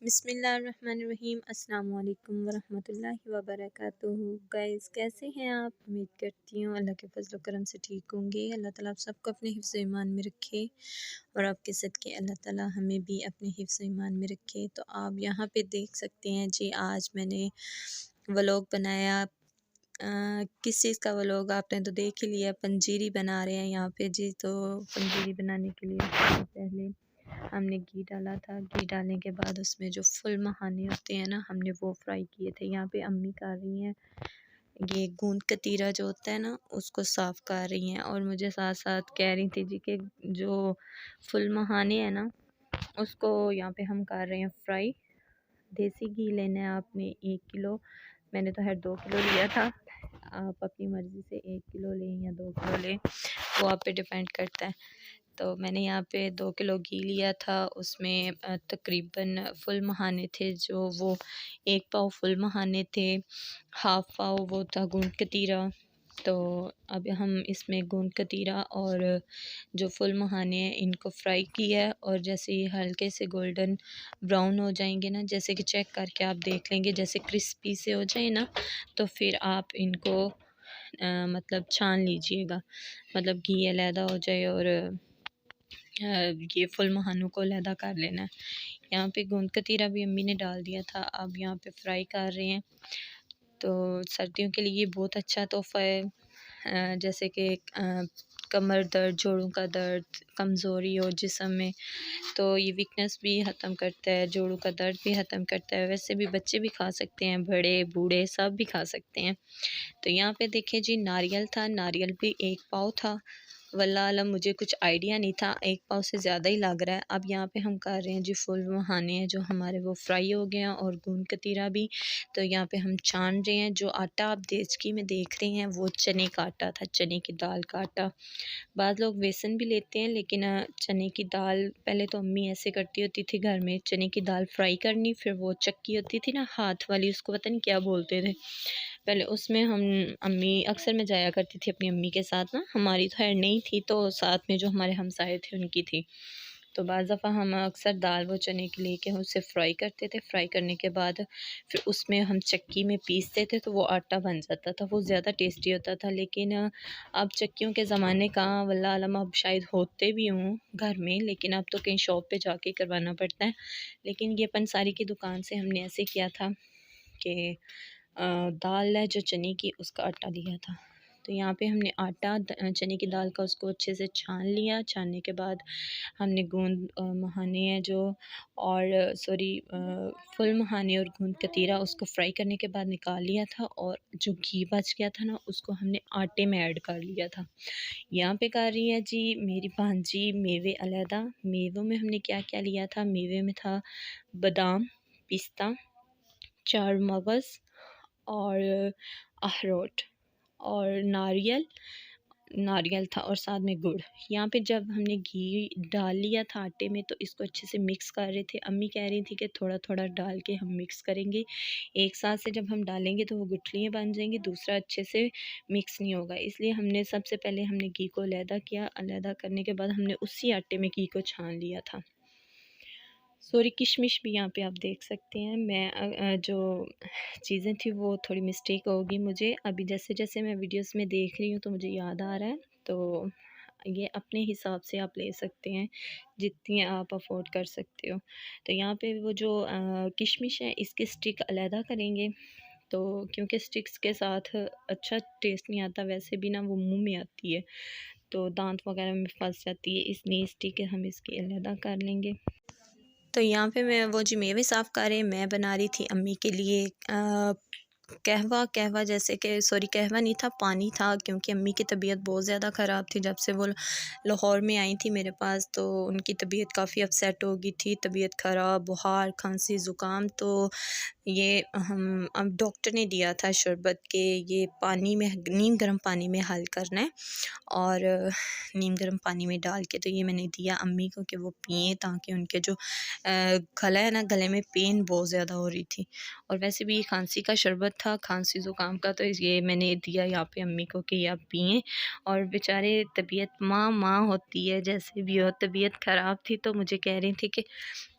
बिस्मिल्लाहिर्रहमानिर्रहीम अस्सलाम वालेकुम वरहमतुल्लाहि वबरकातुहू। गाइस, कैसे हैं आप? उम्मीद करती हूँ अल्लाह के फजल करम से ठीक होंगे। अल्लाह ताला आप सबको अपने हिफ्ज़ ईमान में रखे और आपके सदक़े अल्लाह ताला हमें भी अपने हिफ्ज़ ईमान में रखे। तो आप यहाँ पे देख सकते हैं जी, आज मैंने व्लॉग बनाया। किस चीज़ का व्लॉग आपने तो देख ही लिया, पंजीरी बना रहे हैं यहाँ पे जी। तो पंजीरी बनाने के लिए सबसे पहले हमने घी डाला था। घी डालने के बाद उसमें जो फुल मखाने होते हैं ना, हमने वो फ्राई किए थे। यहाँ पे अम्मी कर रही हैं ये गूंद कतीरा जो होता है ना, उसको साफ़ कर रही हैं और मुझे साथ साथ कह रही थी जी कि जो फुल मखाने हैं ना, उसको यहाँ पे हम कर रहे हैं फ्राई। देसी घी लेना है आपने 1 किलो, मैंने तो 2 किलो लिया था। आप अपनी मर्ज़ी से 1 किलो लें या 2 किलो लें, वो आप पे डिपेंड करता है। तो मैंने यहाँ पे 2 किलो घी लिया था। उसमें तकरीबन फुल मखाने थे, जो वो 1 पाव फुल मखाने थे, हाफ़ पाव वो था गूंद कतीरा। तो अब हम इसमें गूंद कतीरा और जो फुल मखाने हैं इनको फ्राई किया है, और जैसे ये हल्के से गोल्डन ब्राउन हो जाएंगे ना, जैसे कि चेक करके आप देख लेंगे, जैसे क्रिस्पी से हो जाए ना, तो फिर आप इनको मतलब छान लीजिएगा, मतलब घी अलहदा हो जाए और ये फुल मखानों को अलहदा कर लेना है। यहाँ पे गूंद कतीरा भी अम्मी ने डाल दिया था, अब यहाँ पे फ्राई कर रहे हैं। तो सर्दियों के लिए ये बहुत अच्छा तोहफ़ा है। जैसे कि कमर दर्द, जोड़ों का दर्द, कमज़ोरी हो जिस्म में, तो ये वीकनेस भी ख़त्म करता है, जोड़ों का दर्द भी ख़त्म करता है। वैसे भी बच्चे भी खा सकते हैं, बड़े बूढ़े सब भी खा सकते हैं। तो यहाँ पे देखिए जी, नारियल था, नारियल भी 1 पाव था। वल्लाह आलम, मुझे कुछ आइडिया नहीं था, 1 पाव से ज़्यादा ही लग रहा है। अब यहाँ पे हम कर रहे हैं जी फुल मखाने हैं जो हमारे, वो फ्राई हो गए हैं, और गूंद कतीरा भी। तो यहाँ पे हम छान रहे हैं। जो आटा आप देचकी में देख रहे हैं वो चने का आटा था, चने की दाल का आटा। बाद लोग बेसन भी लेते हैं, लेकिन चने की दाल पहले तो अम्मी ऐसे करती होती थी घर में, चने की दाल फ्राई करनी, फिर वो चक्की होती थी ना हाथ वाली, उसको पता नहीं क्या बोलते थे पहले, उसमें हम अम्मी अक्सर मैं जाया करती थी अपनी अम्मी के साथ ना, हमारी तो खैर नहीं थी, तो साथ में जो हमारे हमसाये थे उनकी थी। तो बाज़ दफ़ा हम अक्सर दाल वो चने की लेके उसे फ्राई करते थे। फ्राई करने के बाद फिर उसमें हम चक्की में पीसते थे, तो वो आटा बन जाता था, वो ज़्यादा टेस्टी होता था। लेकिन अब चक्कियों के ज़माने कहाँ, वल्लाह आलम, अब शायद होते भी हों घर में, लेकिन अब तो कहीं शॉप पे जाके करवाना पड़ता है। लेकिन ये पंसारी की दुकान से हमने ऐसे किया था कि दाल है जो चने की, उसका आटा लिया था। तो यहाँ पे हमने आटा चने की दाल का उसको अच्छे से छान लिया। छानने के बाद हमने गूंद मखाने हैं जो, और सॉरी फुल मखाने और गूंद कतीरा, उसको फ्राई करने के बाद निकाल लिया था, और जो घी बच गया था ना, उसको हमने आटे में ऐड कर लिया था। यहाँ पे कर रही है जी मेरी भांजी मेवे अलहदा। मेवों में हमने क्या क्या लिया था, मेवे में था बादाम, पिस्ता, चार मगज़ और अखरोट और नारियल, नारियल था, और साथ में गुड़। यहाँ पे जब हमने घी डाल लिया था आटे में, तो इसको अच्छे से मिक्स कर रहे थे। अम्मी कह रही थी कि थोड़ा थोड़ा डाल के हम मिक्स करेंगे, एक साथ से जब हम डालेंगे तो वो गुठलियाँ बन जाएंगी, दूसरा अच्छे से मिक्स नहीं होगा। इसलिए हमने सबसे पहले हमने घी को अलहदा किया। अलहदा करने के बाद हमने उसी आटे में घी को छान लिया था। सॉरी, किशमिश भी यहाँ पे आप देख सकते हैं। मैं जो चीज़ें थी वो थोड़ी मिस्टेक होगी मुझे, अभी जैसे जैसे मैं वीडियोस में देख रही हूँ तो मुझे याद आ रहा है। तो ये अपने हिसाब से आप ले सकते हैं, जितनी आप अफोर्ड कर सकते हो। तो यहाँ पे वो जो किशमिश है, इसके स्टिक अलहदा करेंगे, तो क्योंकि स्टिक्स के साथ अच्छा टेस्ट नहीं आता, वैसे भी ना वो मुंह में आती है, तो दांत वगैरह में फंस जाती है, इसलिए स्टिक हम इसकी अलहदा कर लेंगे। तो यहाँ पे मैं वो जी मेवे साफ़ कर रहे, मैं बना रही थी अम्मी के लिए कहवा। कहवा जैसे कि, सॉरी कहवा नहीं था, पानी था, क्योंकि अम्मी की तबीयत बहुत ज़्यादा ख़राब थी जब से वो लाहौर में आई थी मेरे पास। तो उनकी तबीयत काफ़ी अपसेट हो गई थी, तबीयत ख़राब, बुखार, खांसी, ज़ुकाम। तो ये हम अब डॉक्टर ने दिया था शरबत के, ये पानी में नीम गर्म पानी में हल करना है, और नीम गर्म पानी में डाल के, तो ये मैंने दिया अम्मी को कि वो पिएँ, ताकि उनके जो गला है ना, गले में पेन बहुत ज़्यादा हो रही थी। और वैसे भी खांसी का शरबत था, खांसी ज़ुकाम का, तो ये मैंने दिया यहाँ पे अम्मी को कि आप पिएँ। और बेचारे तबीयत माँ होती है, जैसे भी हो, तबीयत ख़राब थी, तो मुझे कह रही थी कि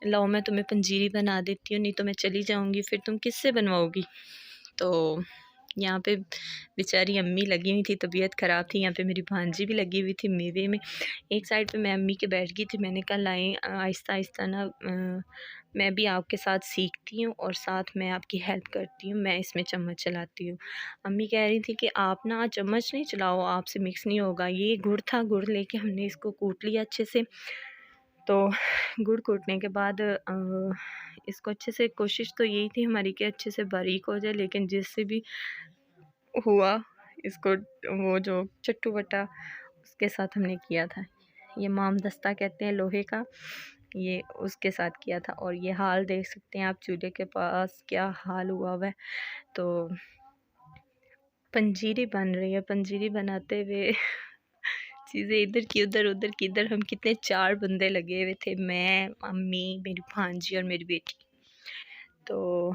लाओ मैं तुम्हें पंजीरी बना देती हूँ, नहीं तो मैं चली जाऊँगी, फिर तुम किससे बनवाओगी। तो यहाँ पे बेचारी अम्मी लगी हुई थी, तबीयत ख़राब थी। यहाँ पे मेरी भांजी भी लगी हुई थी मेवे में। एक साइड पे मैं अम्मी के बैठ गई थी। मैंने कहा लाएँ आहिस्ता आहिस्ता ना मैं भी आपके साथ सीखती हूँ और साथ मैं आपकी हेल्प करती हूँ, मैं इसमें चम्मच चलाती हूँ। अम्मी कह रही थी कि आप ना चम्मच नहीं चलाओ, आपसे मिक्स नहीं होगा। ये गुड़ था, गुड़ लेके हमने इसको कूट लिया अच्छे से। तो गुड़ कूटने के बाद इसको अच्छे से, कोशिश तो यही थी हमारी कि अच्छे से बारीक हो जाए, लेकिन जिससे भी हुआ इसको, वो जो चट्टू बट्टा उसके साथ हमने किया था। ये माम दस्ता कहते हैं लोहे का, ये उसके साथ किया था। और ये हाल देख सकते हैं आप चूल्हे के पास क्या हाल हुआ हुआ है। तो पंजीरी बन रही है, पंजीरी बनाते हुए चीज़ें इधर की उधर, उधर की इधर। हम कितने 4 बंदे लगे हुए थे, मैं, अम्मी, मेरी भांजी और मेरी बेटी। तो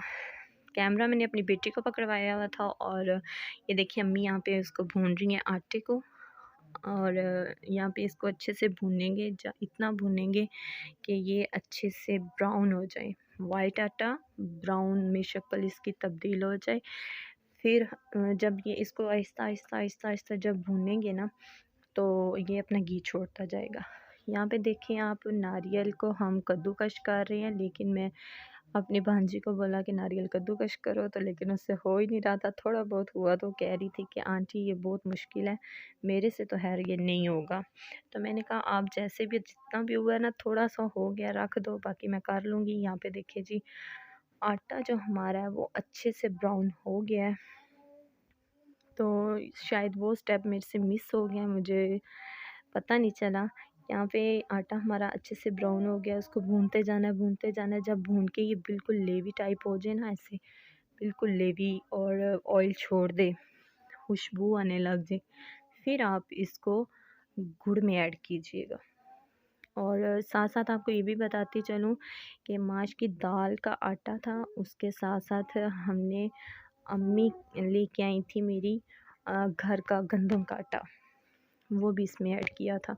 कैमरा मैंने अपनी बेटी को पकड़वाया हुआ था। और ये देखिए अम्मी यहाँ पे उसको भून रही हैं आटे को। और यहाँ पे इसको अच्छे से भूनेंगे, इतना भूनेंगे कि ये अच्छे से ब्राउन हो जाए। वाइट आटा ब्राउन में शक्ल इसकी तब्दील हो जाए। फिर जब ये इसको आहिस्ता आहिस्ता आहिस्ता आहिस्ता जब भूनेंगे ना, तो ये अपना घी छोड़ता जाएगा। यहाँ पे देखें आप, नारियल को हम कद्दूकश कर रहे हैं, लेकिन मैं अपनी भांजी को बोला कि नारियल कद्दूकश करो, तो लेकिन उससे हो ही नहीं रहा था। थोड़ा बहुत हुआ तो कह रही थी कि आंटी ये बहुत मुश्किल है, मेरे से तो खैर ये नहीं होगा। तो मैंने कहा आप जैसे भी, जितना भी हुआ है ना, थोड़ा सा हो गया रख दो, बाकी मैं कर लूँगी। यहाँ पे देखिए जी, आटा जो हमारा है वो अच्छे से ब्राउन हो गया है। तो शायद वो स्टेप मेरे से मिस हो गया, मुझे पता नहीं चला। यहाँ पे आटा हमारा अच्छे से ब्राउन हो गया, उसको भूनते जाना है, भूनते जाना है। जब भून के ये बिल्कुल लेवी टाइप हो जाए ना, ऐसे बिल्कुल लेवी और ऑयल छोड़ दे, खुशबू आने लग जाए, फिर आप इसको गुड़ में ऐड कीजिएगा। और साथ साथ आपको ये भी बताती चलूँ कि माश की दाल का आटा था, उसके साथ साथ हमने, अम्मी लेके आई थी मेरी घर का गंदम का आटा, वो भी इसमें ऐड किया था।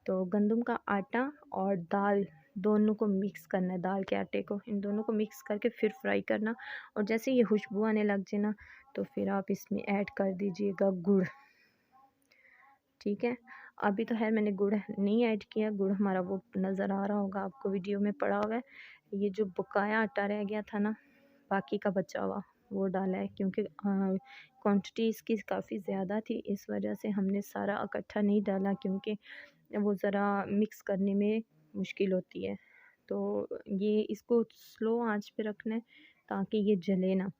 तो गंदम का आटा और दाल दोनों को मिक्स करना है, दाल के आटे को, इन दोनों को मिक्स करके फिर फ्राई करना। और जैसे ये खुशबू आने लग जाए ना, तो फिर आप इसमें ऐड कर दीजिएगा गुड़। ठीक है, अभी तो खैर मैंने गुड़ नहीं ऐड किया, गुड़ हमारा वो नज़र आ रहा होगा आपको, वीडियो में पड़ा हुआ है। ये जो बकाया आटा रह गया था ना, बाकी का बचा हुआ, वो डाला है, क्योंकि क्वांटिटी इसकी काफ़ी ज़्यादा थी, इस वजह से हमने सारा इकट्ठा नहीं डाला, क्योंकि वो ज़रा मिक्स करने में मुश्किल होती है। तो ये इसको स्लो आंच पे रखना है ताकि ये जले ना।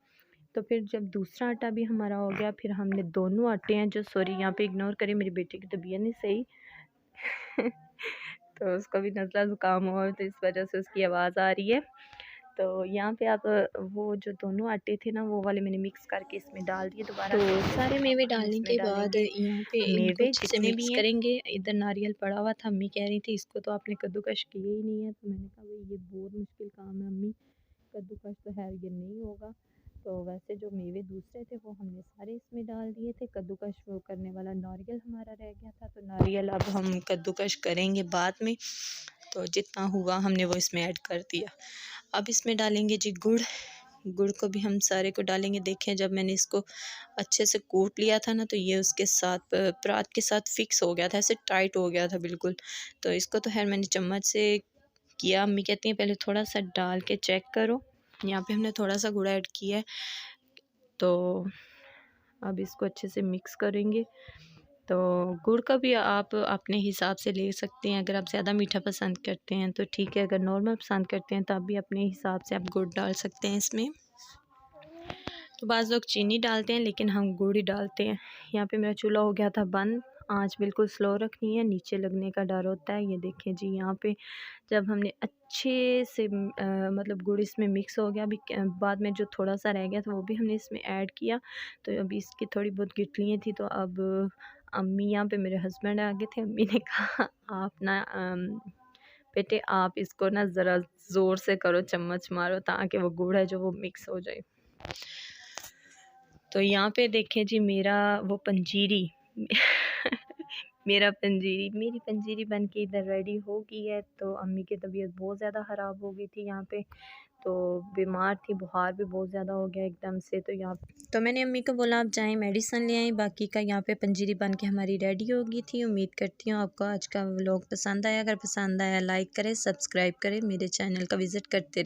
तो फिर जब दूसरा आटा भी हमारा हो गया, फिर हमने दोनों आटे हैं जो, सॉरी यहाँ पे इग्नोर करें, मेरी बेटी की तबीयत नहीं सही तो उसको भी नज़ला ज़ुकाम हुआ, तो इस वजह से उसकी आवाज़ आ रही है। तो यहाँ पे आप वो जो दोनों आटे थे ना, वो वाले मैंने मिक्स करके इसमें डाल दिए दोबारा। तो सारे मेवे डालने के बाद यहाँ पे इनको अच्छे से मिक्स करेंगे। इधर नारियल पड़ा हुआ था, अम्मी कह रही थी इसको तो आपने कद्दूकश किया ही नहीं है। तो मैंने कहा भाई ये बहुत मुश्किल काम है अम्मी, कद्दूकश तो खैर ये नहीं होगा। तो वैसे जो मेवे दूसरे थे वो हमने सारे इसमें डाल दिए थे, कद्दूकश वो करने वाला नारियल हमारा रह गया था। तो नारियल अब हम कद्दूकश करेंगे बाद में, तो जितना हुआ हमने वो इसमें ऐड कर दिया। अब इसमें डालेंगे जी गुड़, गुड़ को भी हम सारे को डालेंगे। देखें जब मैंने इसको अच्छे से कूट लिया था ना, तो ये उसके साथ परात के साथ फिक्स हो गया था, ऐसे टाइट हो गया था बिल्कुल। तो इसको तो खैर मैंने चम्मच से किया, अम्मी कहती हैं पहले थोड़ा सा डाल के चेक करो। यहाँ पे हमने थोड़ा सा गुड़ ऐड किया है। तो अब इसको अच्छे से मिक्स करेंगे। तो गुड़ का भी आप अपने हिसाब से ले सकते हैं, अगर आप ज़्यादा मीठा पसंद करते हैं तो ठीक है, अगर नॉर्मल पसंद करते हैं तो आप भी अपने हिसाब से आप गुड़ डाल सकते हैं इसमें। तो बाज़ लोग चीनी डालते हैं, लेकिन हम गुड़ ही डालते हैं। यहाँ पे मेरा चूल्हा हो गया था बंद, आंच बिल्कुल स्लो रखनी है, नीचे लगने का डर होता है। ये देखें जी, यहाँ पे जब हमने अच्छे से मतलब गुड़ इसमें मिक्स हो गया, अभी बाद में जो थोड़ा सा रह गया था वो भी हमने इसमें ऐड किया। तो अभी इसकी थोड़ी बहुत गिटलियाँ थी, तो अब अम्मी, यहाँ पे मेरे हस्बैंड आ गए थे, अम्मी ने कहा आप ना बेटे आप इसको ना ज़रा ज़ोर से करो, चम्मच मारो, ताकि वो गुड़ है जो वो मिक्स हो जाए। तो यहाँ पे देखें जी, मेरा वो पंजीरी मेरी पंजीरी बन के इधर रेडी हो गई है। तो अम्मी की तबीयत बहुत ज़्यादा ख़राब हो गई थी यहाँ पे, तो बीमार थी, बुखार भी बहुत ज़्यादा हो गया एकदम से। तो मैंने अम्मी को बोला आप जाएं मेडिसन ले आएँ, बाकी का यहाँ पे पंजीरी बन के हमारी रेडी हो गई थी। उम्मीद करती हूँ आपको आज का व्लॉग पसंद आया। अगर पसंद आया लाइक करें, सब्सक्राइब करें, मेरे चैनल का विज़िट करते रहें।